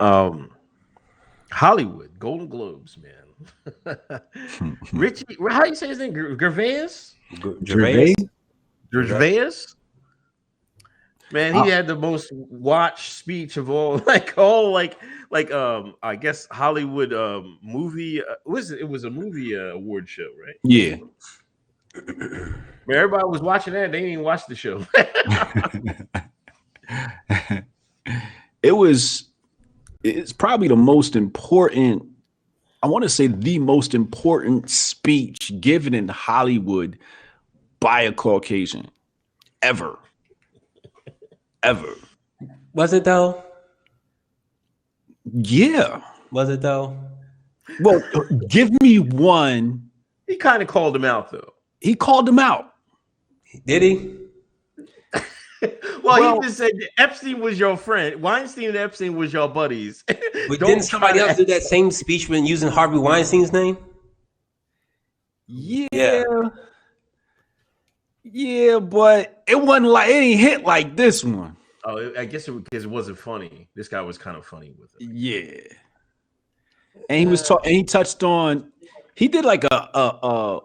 Um, Hollywood, Golden Globes, man. Richie, how you say his name? Gervais? Gervais. Gervais? Man, he had the most watched speech of all, I guess Hollywood movie. It was a movie award show, right? Yeah. Man, everybody was watching that. They didn't even watch the show. It's probably the most important, I want to say the most important speech given in Hollywood by a Caucasian ever. Was it though? Yeah. Was it though? Well, give me one. He kind of called him out, though. He called him out. Did he? Well, he just said Epstein was your friend. Weinstein and Epstein was your buddies. But didn't somebody else do that same speech when using Harvey Weinstein's name? Yeah. Yeah, but it ain't hit like this one. Oh, I guess because it wasn't funny. This guy was kind of funny with it. Yeah. And he was talking, and he touched on, he did like a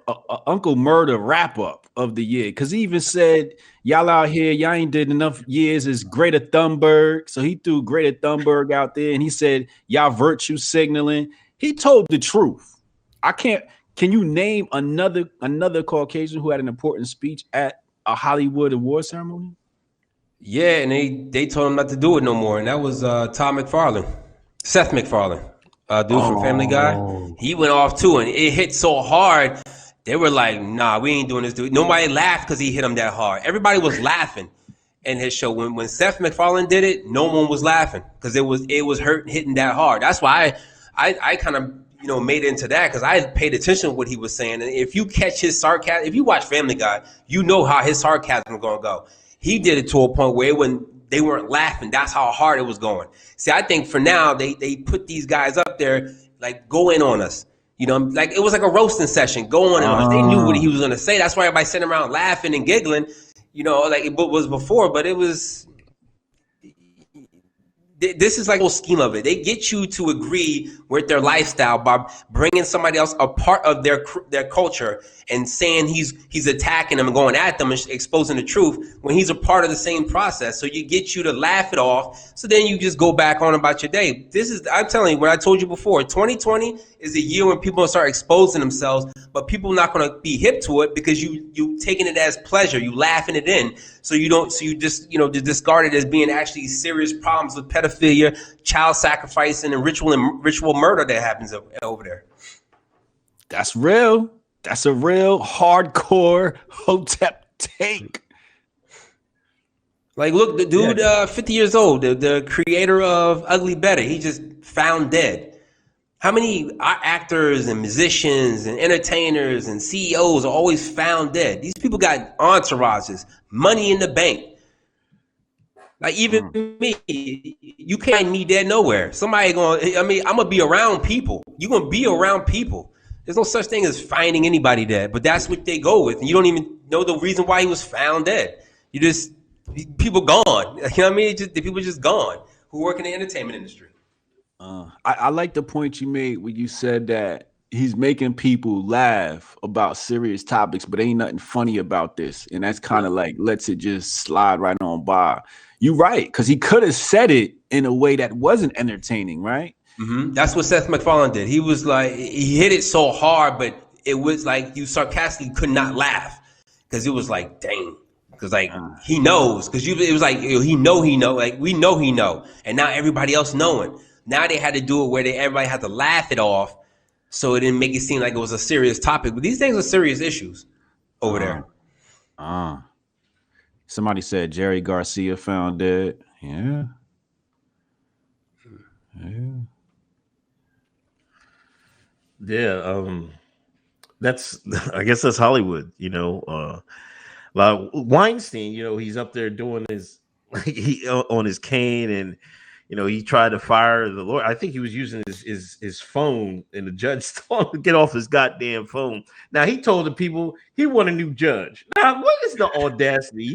Uncle Murder wrap up of the year, because he even said, y'all out here, y'all ain't did enough years as Greta Thunberg. So he threw Greta Thunberg out there, and he said, y'all virtue signaling. He told the truth. Can you name another Caucasian who had an important speech at a Hollywood award ceremony? Yeah, and they told him not to do it no more, and that was Seth MacFarlane, dude from Family Guy. He went off too, and it hit so hard. They were like, "Nah, we ain't doing this, dude." Nobody laughed because he hit him that hard. Everybody was laughing in his show. When Seth MacFarlane did it, no one was laughing because it was hitting that hard. That's why I kind of made it into that, because I paid attention to what he was saying. And if you catch his sarcasm, if you watch Family Guy, you know how his sarcasm was gonna go. He did it to a point where they weren't laughing. That's how hard it was going. See, I think for now they put these guys up there like, go in on us. Like it was like a roasting session. Go on us. They knew what he was gonna say. That's why everybody sitting around laughing and giggling. Like it was before, but it was. This is like a whole scheme of it. They get you to agree with their lifestyle by bringing somebody else a part of their culture and saying he's attacking them and going at them and exposing the truth when he's a part of the same process. So you get you to laugh it off. So then you just go back on about your day. I'm telling you what I told you before. 2020 is a year when people start exposing themselves, but people are not going to be hip to it because you taking it as pleasure. You laughing it in. So you just discard it as being actually serious problems with pedophilia, child sacrificing, and ritual murder that happens over there. That's real. That's a real hardcore Hotep take. Like, look, the dude, 50 years old, the creator of Ugly Betty, he just found dead. How many actors and musicians and entertainers and CEOs are always found dead? These people got entourages, money in the bank. Like, even me, you can't find me dead nowhere. I'm going to be around people. You're going to be around people. There's no such thing as finding anybody dead, but that's what they go with. And you don't even know the reason why he was found dead. People gone. You know what I mean? The people just gone who work in the entertainment industry. I like the point you made when you said that he's making people laugh about serious topics, but ain't nothing funny about this. And that's kind of like, lets it just slide right on by. You're right, because he could have said it in a way that wasn't entertaining, right? Mm-hmm. That's what Seth MacFarlane did. He was like, he hit it so hard, but it was like you sarcastically could not laugh because it was like, dang. Because like he knows, because it was like he know, like we know he know, and now everybody else knowing. Now they had to do it where everybody had to laugh it off, so it didn't make it seem like it was a serious topic. But these things are serious issues over there. Somebody said Jerry Garcia found dead. Yeah. I guess that's Hollywood, like Weinstein, he's up there doing his on his cane, and he tried to fire the lawyer. I think he was using his phone, and the judge told him to get off his goddamn phone. Now he told the people he want a new judge. Now what is the audacity?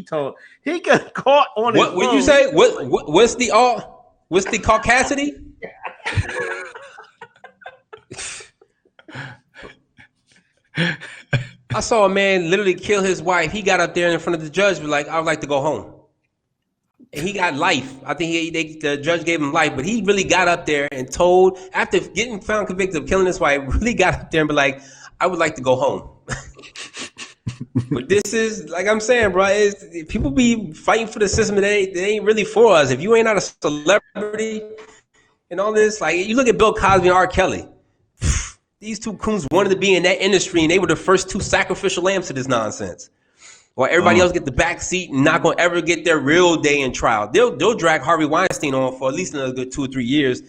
He got caught on his phone. What would you say? What's the caucasity? I saw a man literally kill his wife. He got up there in front of the judge, was like, I would like to go home. And he got life. I think the judge gave him life, but he really got up there and told, after getting found convicted of killing his wife, really got up there and be like, I would like to go home. But this is, like I'm saying, bro, people be fighting for the system that ain't really for us. If you ain't not a celebrity and all this, like you look at Bill Cosby and R. Kelly. These two coons wanted to be in that industry, and they were the first two sacrificial lambs to this nonsense. While everybody else get the back seat and not gonna ever get their real day in trial. They'll drag Harvey Weinstein on for at least another good 2 or 3 years.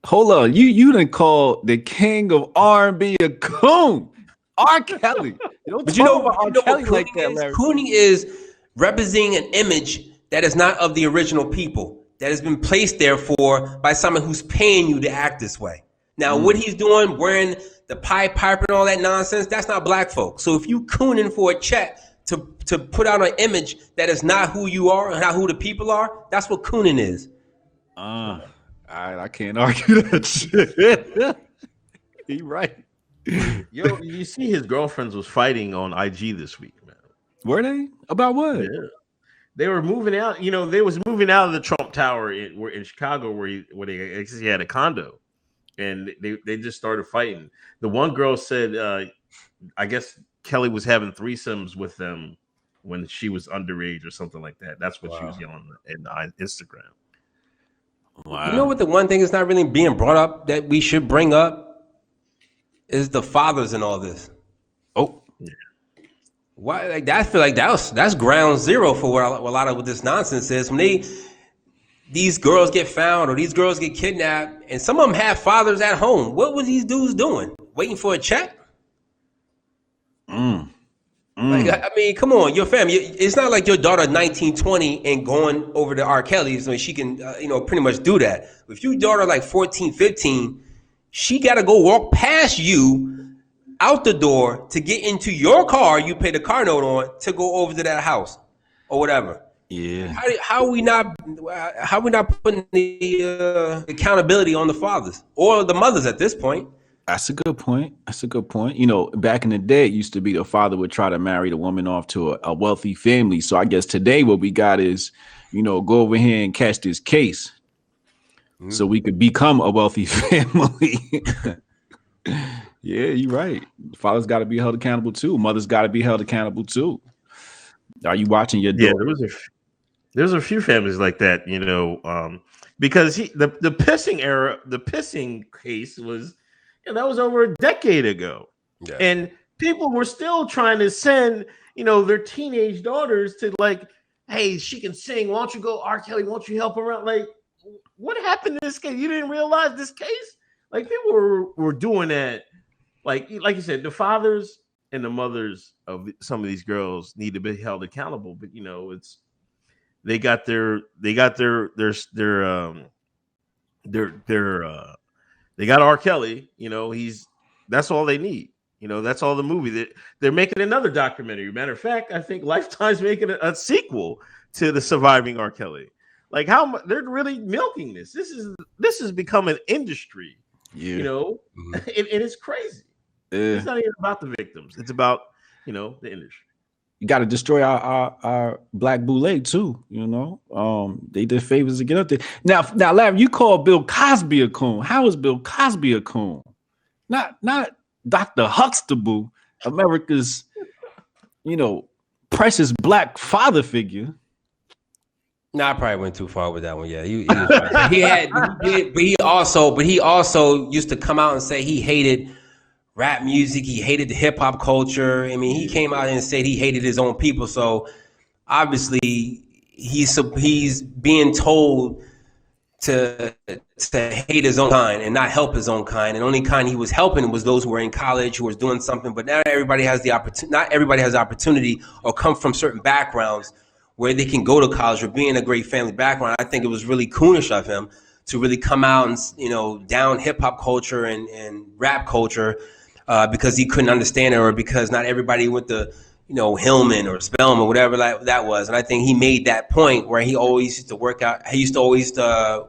Hold on, you done called the king of R&B a coon, R. Kelly. But you know what cooning is representing an image that is not of the original people, that has been placed there by someone who's paying you to act this way. Now, what he's doing, wearing the Pied Piper and all that nonsense, that's not black folk. So if you cooning for a check to put out an image that is not who you are and not who the people are, that's what cooning is. All right, I can't argue that shit. He right. Yo, you see his girlfriends was fighting on IG this week, man. Were they? About what? Yeah. They were moving out. You know, they was moving out of the Trump Tower in Chicago where he had a condo. And they just started fighting. The one girl said, I guess Kelly was having threesomes with them when she was underage or something like that. That's what she was yelling in Instagram. Wow. You know what? The one thing that's not really being brought up that we should bring up is the fathers in all this. Oh, yeah. Why? Like that? I feel like that's ground zero for what a lot of what this nonsense is. When these girls get found or these girls get kidnapped, and some of them have fathers at home. What was these dudes doing? Waiting for a check? Like, I mean, come on, your family. It's not like your daughter 19, 20 and going over to R. Kelly so she can, pretty much do that. If your daughter like 14, 15, she got to go walk past you out the door to get into your car you pay the car note on to go over to that house or whatever. Yeah. How are we not putting the accountability on the fathers or the mothers at this point? That's a good point. You know, back in the day, it used to be the father would try to marry the woman off to a wealthy family. So I guess today what we got is, go over here and catch this case so we could become a wealthy family. Yeah, you're right. Fathers got to be held accountable too. Mothers got to be held accountable too. Are you watching your daughter? Yeah, there's a few families like that, because the pissing case was, that was over a decade ago. Yeah. And people were still trying to send, their teenage daughters to like, hey, she can sing. Why don't you go, R. Kelly? Won't you help her out? Like, what happened to this case? You didn't realize this case? Like, people were doing that. Like you said, the fathers and the mothers of some of these girls need to be held accountable. But they got R. Kelly. That's all they need. That's all the movie. They're making another documentary. Matter of fact, I think Lifetime's making a sequel to the Surviving R. Kelly. Like how they're really milking this. This has become an industry. Yeah. And it's crazy. It's not even about the victims. It's about the industry. You got to destroy our black boule too. They did favors to get up there. Now, Larry, you call Bill Cosby a coon. How is Bill Cosby a coon? Not Dr. Huxtable, America's, precious black father figure. No, I probably went too far with that one. Yeah, he was right. But he also used to come out and say he hated rap music. He hated the hip hop culture. I mean, he came out and said he hated his own people. So obviously he's being told to hate his own kind and not help his own kind. And the only kind he was helping was those who were in college, who was doing something. But not everybody has the opportunity or come from certain backgrounds where they can go to college or be in a great family background. I think it was really coonish of him to really come out and, down hip hop culture and rap culture because he couldn't understand it or because not everybody went to, Hillman or Spelman or whatever that was. And I think he made that point where he always used to work out. He used to always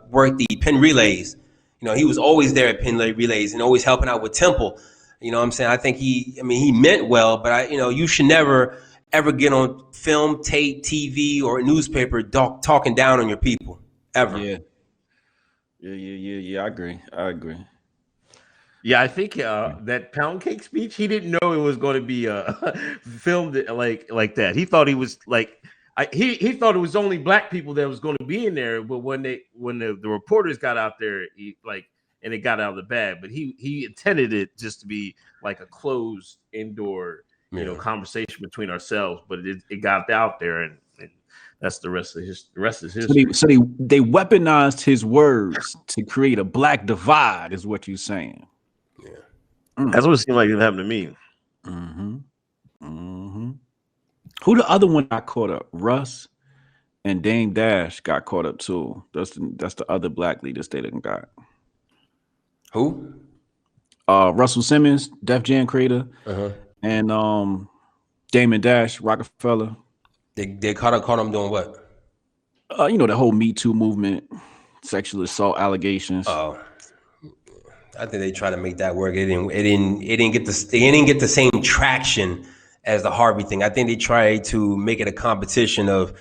work the pin relays. He was always there at pin relays and always helping out with Temple. You know what I'm saying? I think he meant well, but you should never ever get on film, tape, TV, or newspaper talking down on your people ever. Yeah. I agree. Yeah, I think that pound cake speech, he didn't know it was going to be filmed like that. He thought he was like, he thought it was only black people that was going to be in there. But when the reporters got out there, and it got out of the bag. But he intended it just to be like a closed indoor, conversation between ourselves. But it got out there, and that's the rest is history. So they weaponized his words to create a black divide, is what you're saying. That's what it seemed like it happened to me. Who the other one got caught up? Russ and Dame Dash got caught up too. That's the other black leaders they didn't got. Who? Russell Simmons, Def Jam creator, and Damon Dash, Rockefeller. They caught him doing what? The whole MeToo movement, sexual assault allegations. Oh. I think they try to make that work. It didn't get the same traction as the Harvey thing. I think they tried to make it a competition of,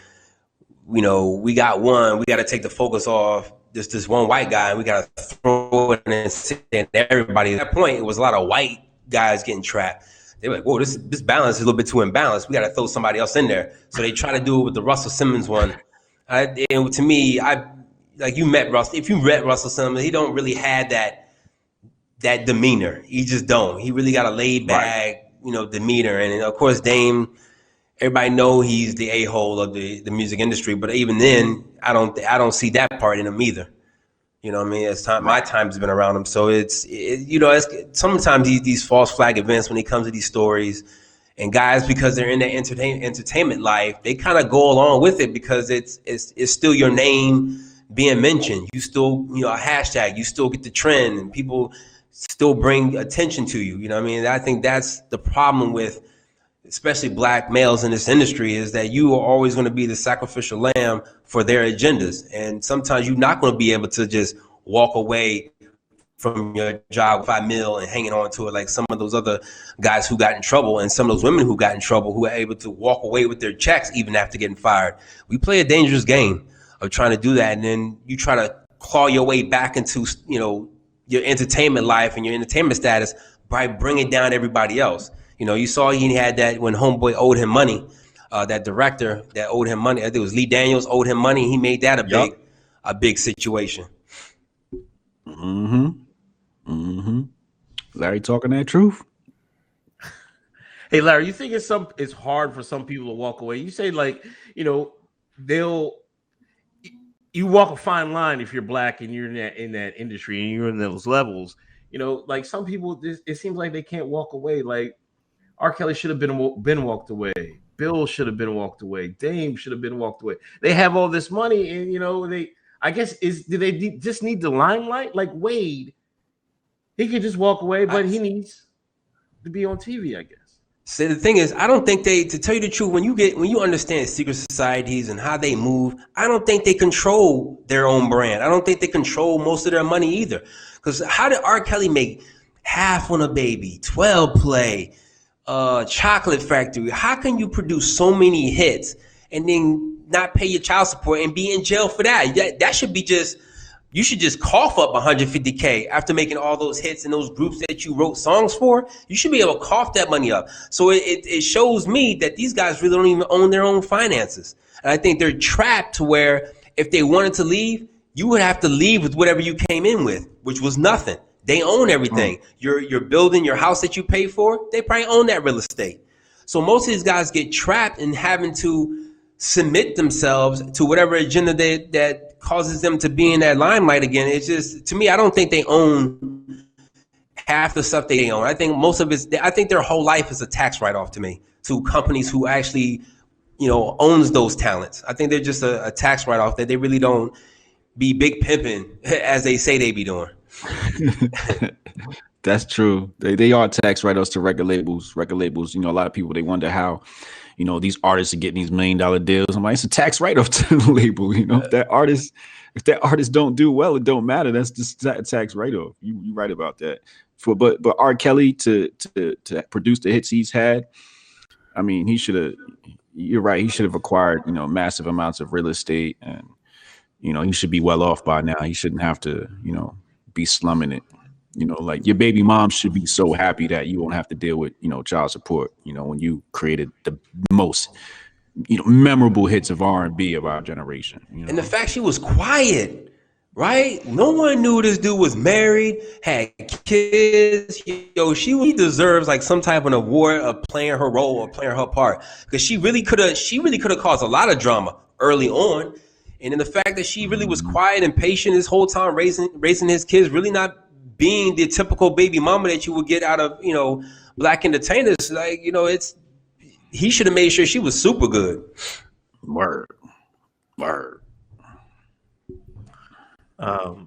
we got one, we got to take the focus off this one white guy, and we got to throw it and sit in everybody. At that point, it was a lot of white guys getting trapped. They were like, whoa, this balance is a little bit too imbalanced. We got to throw somebody else in there. So they try to do it with the Russell Simmons one. And to me, like you met Russell. If you read Russell Simmons, he don't really have that demeanor. He just don't. He really got a laid back, demeanor. And of course, Dame, everybody know he's the a-hole of the music industry. But even then, I don't see that part in him either. You know what I mean? My time's been around him. So it's sometimes these false flag events when it comes to these stories, and guys, because they're in that entertainment life, they kind of go along with it because it's still your name being mentioned. You still, a hashtag, you still get the trend, and people still bring attention to you. You know what I mean? I think that's the problem with especially black males in this industry, is that you are always going to be the sacrificial lamb for their agendas. And sometimes you're not going to be able to just walk away from your job with $5 million and hanging on to it like some of those other guys who got in trouble, and some of those women who got in trouble who are able to walk away with their checks even after getting fired. We play a dangerous game of trying to do that, and then you try to claw your way back into your entertainment life and your entertainment status by bringing down everybody else. You saw he had that when Homeboy owed him money, that director that owed him money. I think it was Lee Daniels owed him money. He made that a big situation. Larry talking that truth. Hey, Larry, you think it's hard for some people to walk away? You say you walk a fine line if you're black and you're in that industry and you're in those levels. Like some people, it seems like they can't walk away. Like R. Kelly should have been walked away. Bill should have been walked away. Dame should have been walked away. They have all this money, and I guess do they just need the limelight? Like Wade, he could just walk away, but he needs to be on TV, I guess. So the thing is, I don't think to tell you the truth, when you understand secret societies and how they move, I don't think they control their own brand. I don't think they control most of their money either. Because how did R. Kelly make Half on a Baby, 12 Play, Chocolate Factory? How can you produce so many hits and then not pay your child support and be in jail for that? That should be you should just cough up $150K after making all those hits and those groups that you wrote songs for. You should be able to cough that money up. So it shows me that these guys really don't even own their own finances. And I think they're trapped to where if they wanted to leave, you would have to leave with whatever you came in with, which was nothing. They own everything. Your building, your house that you pay for, they probably own that real estate. So most of these guys get trapped in having to submit themselves to whatever agenda that causes them to be in that limelight again. It's just, to me, I don't think they own half the stuff they own. I think most of I think their whole life is a tax write-off to me, to companies who actually, owns those talents. I think they're just a tax write-off that they really don't be big pimping as they say they be doing. That's true. They are tax write-offs to record labels. A lot of people, they wonder how, you know, these artists are getting these $1 million deals. I'm like, it's a tax write-off to the label. You know, if that artist don't do well, it don't matter. That's just a tax write-off. You right about that. But R. Kelly to produce the hits he's had, I mean, he should have. You're right. He should have acquired, you know, massive amounts of real estate, and you know, he should be well off by now. He shouldn't have to, you know, be slumming it. You know, like your baby mom should be so happy that you won't have to deal with, you know, child support. You know, when you created the most, you know, memorable hits of R&B of our generation. You know? And the fact she was quiet, right? No one knew this dude was married, had kids. Yo, he deserves like some type of an award of playing her role or playing her part, because she really could have caused a lot of drama early on. And then the fact that she really was quiet and patient this whole time, raising his kids, really not being the typical baby mama that you would get out of, you know, black entertainers. Like, you know, he should have made sure she was super good. Word.